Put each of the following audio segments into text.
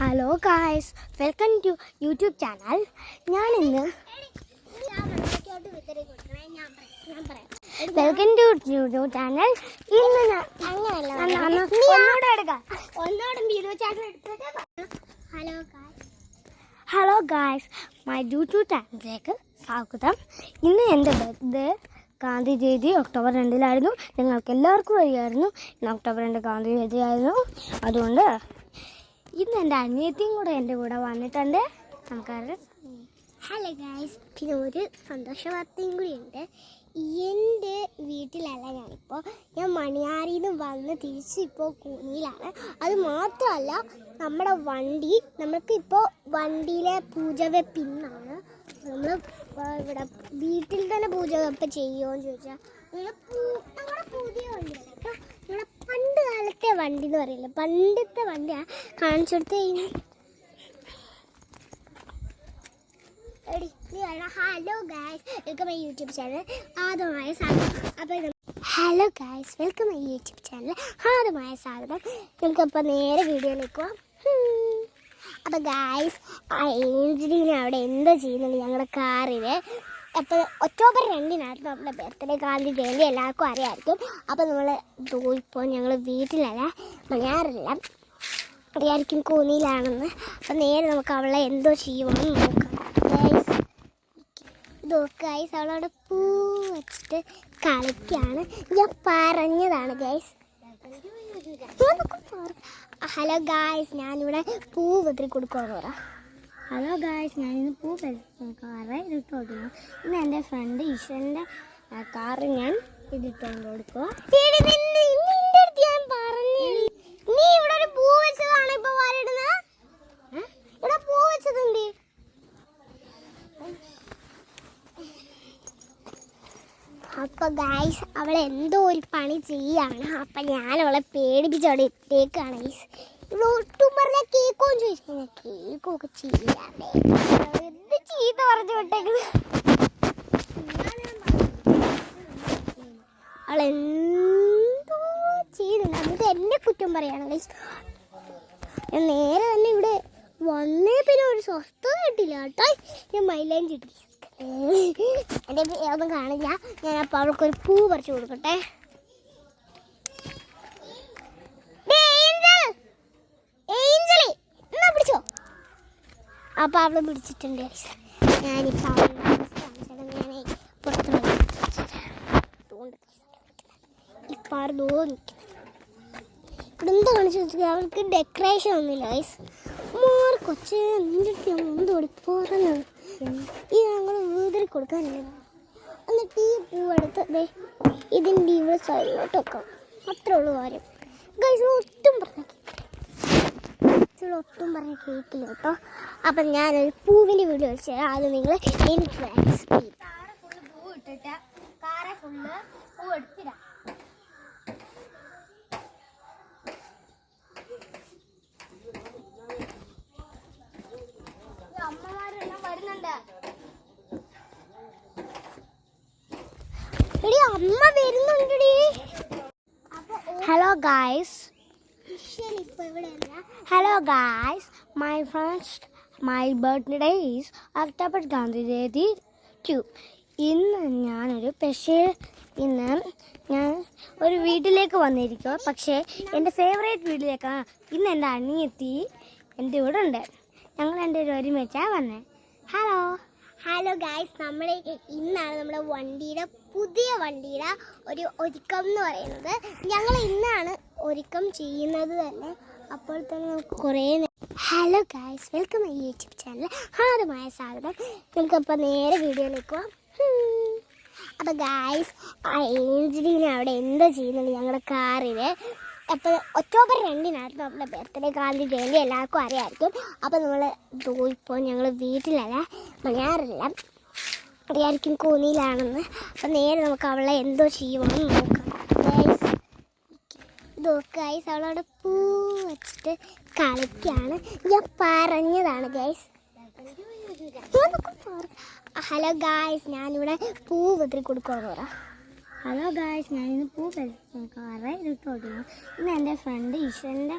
Hello guys, welcome to YouTube channel. ഞാനിന്ന് welcome to YouTube channel. ഇന്ന് hello guys, my YouTube ചാനലിലേക്ക് സ്വാഗതം. ഇന്ന് എൻ്റെ ബർത്ത്ഡേ ഗാന്ധി ജയന്തി ഒക്ടോബർ 2 നിങ്ങൾക്ക് എല്ലാവർക്കും അറിയാമായിരുന്നു. ഇന്ന് ഒക്ടോബർ 2 ഗാന്ധി ജയന്തി ആയിരുന്നു. അതുകൊണ്ട് ഇന്ന് എൻ്റെ അനിയത്തിയും കൂടെ എൻ്റെ കൂടെ വന്നിട്ടുണ്ട്. നമുക്കറിയാം. ഹലോ ഗൈസ്, പിന്നെ ഒരു സന്തോഷ വാർത്തയും കൂടിയുണ്ട്. എൻ്റെ വീട്ടിലല്ല ഞാൻ മണിയാറിയിൽ നിന്ന് വന്ന് തിരിച്ചിപ്പോൾ കൂനിയിലാണ്. അത് മാത്രമല്ല, നമ്മുടെ വണ്ടി നമുക്കിപ്പോൾ വണ്ടിയിലെ പൂജവെപ്പിന്നാണ്. നമ്മൾ ഇവിടെ വീട്ടിൽ തന്നെ പൂജവെപ്പ് ചെയ്യുമോ എന്ന് ചോദിച്ചാൽ നമ്മുടെ പുതിയ വണ്ടിയല്ല കേട്ടോ, നമ്മുടെ പണ്ട് കാലത്തെ വണ്ടി എന്ന് പറയില്ല, പണ്ടത്തെ വണ്ടിയാണ് കാണിച്ചെടുത്ത് hello guys, welcome my YouTube channel ആദ്യമായ സ്വാഗതം. Hello guys, welcome my YouTube channel ആദ്യമായ സ്വാഗതം. നമുക്കപ്പോൾ നേരെ വീഡിയോയിലേക്ക് പോവാം. അപ്പോൾ ഗൈസ്, ആ ഏഞ്ചലിനെ അവിടെ എന്താ ചെയ്യുന്നത് ഞങ്ങളുടെ കാറിൽ. അപ്പോൾ ഒക്ടോബർ 2 നമ്മുടെ ബർത്ത്ഡേ ഗാന്ധി ജയന്തി എല്ലാവർക്കും അറിയാമായിരിക്കും. അപ്പോൾ നമ്മൾ ഇപ്പോൾ ഞങ്ങൾ വീട്ടിലല്ല, മലയാറില്ല, അറിയാമായിരിക്കും കൂനിയിലാണെന്ന്. അപ്പോൾ നേരെ നമുക്ക് അവളെ എന്തോ ചെയ്യുമെന്ന് നോക്കാം. ഗൈസ്, അവളവിടെ പൂ വെച്ചിട്ട് കളിക്കുകയാണ്. ഞാൻ പറഞ്ഞതാണ് ഗൈസ്. ഹലോ ഗായ്സ്, ഞാനിവിടെ പൂ വെത്തി കൊടുക്കുമെന്ന് പറ. ഹലോ ഗായ്സ്, ഞാനിന്ന് പൂ കാറ് ഇതിട്ടോണ്ട് ഇന്ന് എൻ്റെ ഫ്രണ്ട് ഈശ്വരൻ്റെ കാറ് ഞാൻ ഇതിട്ടോണ്ട് കൊടുക്കുക. ഞാൻ പറഞ്ഞു, നീ ഇവിടെ ഒരു പൂ വെച്ചതാണ് ഇപ്പൊ വാരിടുന്നത്. ഇവിടെ പൂ വെച്ചതുണ്ട്. അപ്പൊ ഗൈസ്, അവളെ എന്തോ ഒരു പണി ചെയ്യാണ്. അപ്പൊ ഞാൻ അവളെ പേടിപ്പിച്ചവിടെ ഇട്ടേക്കാണ് ഗൈസ്. ഇവിടെ ഒട്ടും പറഞ്ഞാൽ കേക്കോന്ന് ചോദിച്ചു, കേക്കൊക്കെ ചെയ്യാതെ എന്ത് ചീത്ത പറഞ്ഞു വിട്ടേക്കുന്നത്. അവളെന്തോ ചെയ്യുന്നുണ്ട്. നമുക്ക് എന്നെ കുറ്റം പറയാണ് ഗൈസ്. ഞാൻ നേരെ തന്നെ ഇവിടെ വന്നേ പിന്നെ ഒരു സ്വസ്ഥത കിട്ടില്ല കേട്ടോ. ഞാൻ മൈലേജ് കിട്ടി. എൻ്റെ ഒന്നും കാണില്ല. ഞാൻ അപ്പോൾ അവൾക്കൊരു പൂ പറിച്ചു കൊടുക്കട്ടെ. എന്നാ പിടിച്ചോ. അപ്പോൾ അവള് പിടിച്ചിട്ടുണ്ട്. ഞാനിപ്പോൾ ഞാൻ പുറത്ത് ഇപ്പം ആർന്നോ നിൽക്കും. ഇവിടെ എന്താ കാണിച്ചു വെച്ചാൽ അവൾക്ക് ഡെക്കറേഷൻ ഒന്നുമില്ല ഗൈസ്. മോർ കൊച്ച് നിൻ്റെ എന്തോടി പറഞ്ഞത് ഈ ഞങ്ങൾ വീതിൽ കൊടുക്കാനില്ല. എന്നിട്ട് ഈ പൂവെടുത്ത് ഇതിൻ്റെ ഇവിടെ സൈഡിലോട്ട് വെക്കാം. അത്രേ ഉള്ളൂ കാര്യം ഗൈസ്. ഒട്ടും പറഞ്ഞ കേക്കില്ല കേട്ടോ. അപ്പം ഞാനൊരു പൂവിൻ്റെ വീഡിയോ വെച്ച് അത് നിങ്ങൾ എനിക്ക് പൂ ഇട്ടിട്ട് കാറെ ഫുള്ള് പൂ എടുത്തിടാം. അമ്മമാരെല്ലാം വരുന്നുണ്ട്. അമ്മ വരുന്നുണ്ടടി. Hello guys, hello guys, my friends, my birthday is October Gandhi Jayanti 2. ഇന്ന് ഞാൻ ഒരു വീട്ടിലേക്ക് വന്നിരിക്കുക. പക്ഷേ എൻ്റെ ഫേവറേറ്റ് വീട്ടിലേക്കാണ്. ഇന്ന് എൻ്റെ അനിയത്തി എൻ്റെ ഇവിടെ ഉണ്ട്. ഞങ്ങൾ രണ്ടുപേരും ഒരുമിച്ചാണ് വന്നത്. ഹലോ ഗായ്സ്, ഇന്നാണ് നമ്മുടെ പുതിയ വണ്ടിയുടെ ഒരു ഒരുക്കം എന്ന് പറയുന്നത്. ഞങ്ങൾ ഇന്നാണ് ഒരുക്കം ചെയ്യുന്നത് തന്നെ. അപ്പോൾ തന്നെ നമുക്ക് കുറേ hello guys, welcome my YouTube channel ആദ്യമായ സ്വാഗതം. നമുക്കപ്പോൾ നേരെ വീഡിയോയിലേക്ക് പോവാം. അപ്പോൾ ഗായ്സ്, ആ ഏഞ്ചലിനെ അവിടെ എന്താ ചെയ്യുന്നത് ഞങ്ങളുടെ കാറിൽ. അപ്പോൾ ഒക്ടോബർ 2 നമ്മുടെ ബർത്ത്ഡേ ഗാന്ധി ജയന്തി എല്ലാവർക്കും അറിയാമായിരിക്കും. അപ്പോൾ നമ്മൾ ഇപ്പോൾ ഞങ്ങൾ വീട്ടിലല്ല, മലയാറില്ല, അറിയാമായിരിക്കും കൂനിയിലാണെന്ന്. അപ്പോൾ നേരെ നമുക്ക് അവളെ എന്തോ ചെയ്യുമെന്ന് നോക്കാം ഗൈസ്. ഗൈസ്, അവളവിടെ പൂ വെച്ചിട്ട് കളിക്കുകയാണ്. ഞാൻ പറഞ്ഞതാണ് ഗൈസ്. ഹലോ ഗായ്സ്, ഞാനിവിടെ പൂ വെത്തി കൊടുക്കുമെന്ന് പറ. ഹലോ ഗായ്സ്, ഞാനിന്ന് പൂ കാറ് ഇതിട്ടോണ്ട് ഇന്ന് എൻ്റെ ഫ്രണ്ട് ഈശ്വരൻ്റെ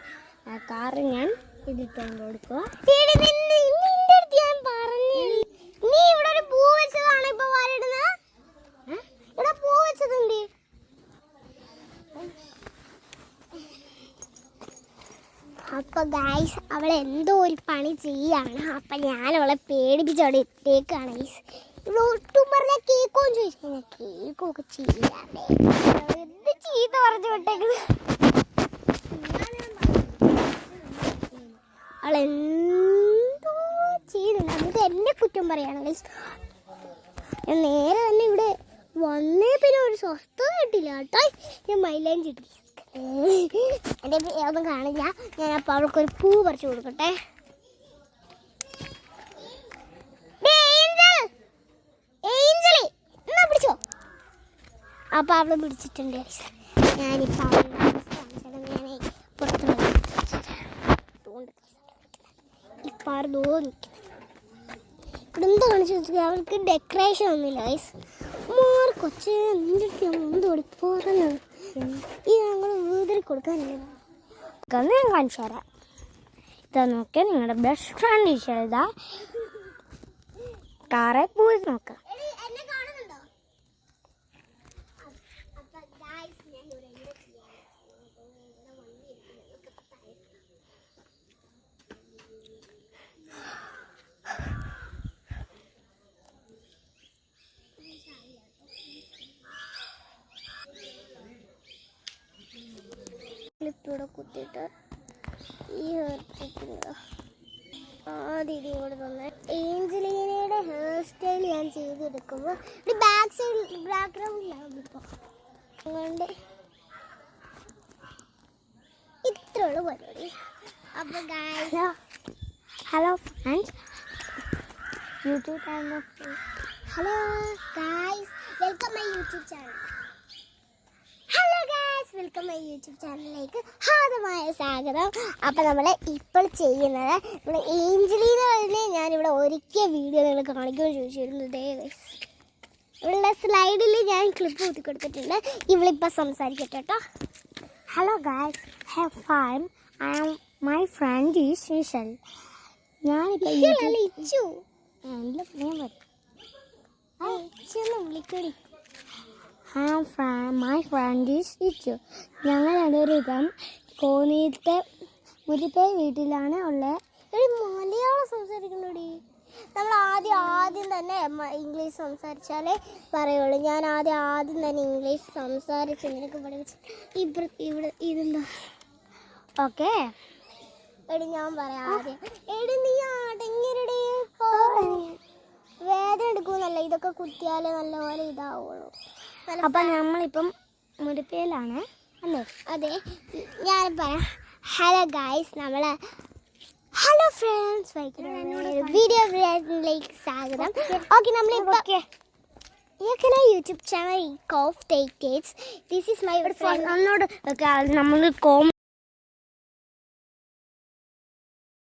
കാറ് ഞാൻ ഇതിട്ടോണ്ട് കൊടുക്കുക. നിന്റെ അടുത്ത് ഞാൻ പറഞ്ഞു, നീ ഇവിടെ ഒരു പൂ വെച്ചതാണ് ഇപ്പൊ വാരിടുന്നത്. ഇവിടെ പൂ വെച്ചതുണ്ട്. അപ്പൊ ഗൈസ് അവളെ എന്തോ ഒരു പണി ചെയ്യാണ്. അപ്പൊ ഞാൻ അവളെ പേടിപ്പിച്ചവിടെ ഇട്ടേക്കാണ് ഗൈസ്. ഇവിടെ ഒട്ടും പറഞ്ഞ കേക്കോന്ന് ചോദിച്ചു. ഞാൻ കേക്കൊക്കെ ചെയ്യാതെ എന്ത് ചീത്ത പറഞ്ഞു വിട്ടേക്കുന്നത്. അവളെന്തോ ചെയ്യുന്നുണ്ട്. എന്നിട്ട് എന്നെ കുറ്റം പറയാണ് ഗൈസ്. ഞാൻ നേരെ തന്നെ ഇവിടെ വന്നേ പിന്നെ ഒരു സ്വസ്ഥത കിട്ടില്ല കേട്ടോ. ഞാൻ മൈലാഞ്ചി ഇട്ടു. എൻ്റെ ഒന്നും കാണില്ല. ഞാൻ അപ്പോൾ അവൾക്കൊരു പൂ പറിച്ചു കൊടുക്കട്ടെ. എന്നാ പിടിച്ചോ. അപ്പോൾ അവള് പിടിച്ചിട്ടുണ്ട്. ഞാനിപ്പോൾ ഞാൻ പുറത്തു ഇപ്പം ആർന്നോ നിൽക്കുന്നത്. ഇവിടെ എന്താ കാണിച്ചു വെച്ചാൽ അവൾക്ക് ഡെക്കറേഷൻ ഒന്നുമില്ല ഗൈസ്. കൊച്ച് നിൻ്റെ അടുത്ത് ഞാൻ എന്തോടി പറഞ്ഞത്. ഈ ഞങ്ങൾ വീതിൽ കൊടുക്കാനില്ല. ഞാൻ കാണിച്ചു തരാം. ഇതാ നോക്കിയാൽ നിങ്ങളുടെ ബെസ്റ്റ് ഫ്രണ്ട് ഇതാ കാറെ പോയി നോക്കാം. ക്ലിപ്പിലൂടെ കുത്തിയിട്ട് ഈ ഹെയർ ആദ്യം ഇതിങ്ങോട്ട് തന്നെ ഏഞ്ചലീനയുടെ ഹെയർ സ്റ്റൈൽ ഞാൻ ചെയ്തെടുക്കുമ്പോൾ ഒരു ബാക്ക് സൈഡ് ബാക്ക്ഗ്രൗണ്ടിലാണ് ഇപ്പോൾ. അതുകൊണ്ട് ഇത്രയുള്ള പരിപാടി. അപ്പോൾ hello friends, YouTube channel. Hello guys, welcome my YouTube channel. Hello guys, welcome my YouTube ചാനലിലേക്ക് ഹാർദമായ സ്വാഗതം. അപ്പം നമ്മൾ ഇപ്പോൾ ചെയ്യുന്നത് നമ്മൾ ഏഞ്ചലീനെ ഞാനിവിടെ ഒരിക്കൽ വീഡിയോ നിങ്ങൾ കാണിക്കുമെന്ന് ചോദിച്ചിരുന്നു. ഇതേ ഗൈസ് ഇവളുടെ സ്ലൈഡിൽ ഞാൻ ക്ലിപ്പ് കുത്തി കൊടുത്തിട്ടുണ്ട്. ഇവളിപ്പോൾ സംസാരിക്കട്ടെ കേട്ടോ. Hello guys, have fun. My friend is Nishal. ഞാനിപ്പോൾ ഇച്ചു വിളിക്കടി. My friend is Ichu. ഞങ്ങൾ രണ്ടുപേരും കോന്നിയിലത്തെ മുരിപ്പേ വീട്ടിലാണ് ഉള്ളത്. ഒരു മലയാളം സംസാരിക്കണോടി. നമ്മൾ ആദ്യം തന്നെ ഇംഗ്ലീഷ് സംസാരിച്ചാലേ പറയുള്ളൂ. ഞാൻ ആദ്യം തന്നെ ഇംഗ്ലീഷ് സംസാരിച്ച് നിനക്ക് പഠിപ്പിച്ച് ഇവിടെ ഇതെന്താ. ഓക്കെ എടി ഞാൻ പറയാം ആദ്യം. എടി നീ അടങ്ങിരടി. വേദന എടുക്കുന്നല്ല, ഇതൊക്കെ കുത്തിയാലേ നല്ലപോലെ ഇതാവുള്ളൂ. അപ്പം നമ്മളിപ്പം മുരിപ്പയിലാണ് അല്ലേ? അതെ, ഞാൻ പറയാം. ഹലോ ഗായ്സ്, നമ്മൾ ഹലോ ഫ്രണ്ട്സ് വീഡിയോയിലേക്ക് സ്വാഗതം. ഓക്കെ, നമ്മളിപ്പോൾ YouTube channel of take. This is my friend. നമ്മൾ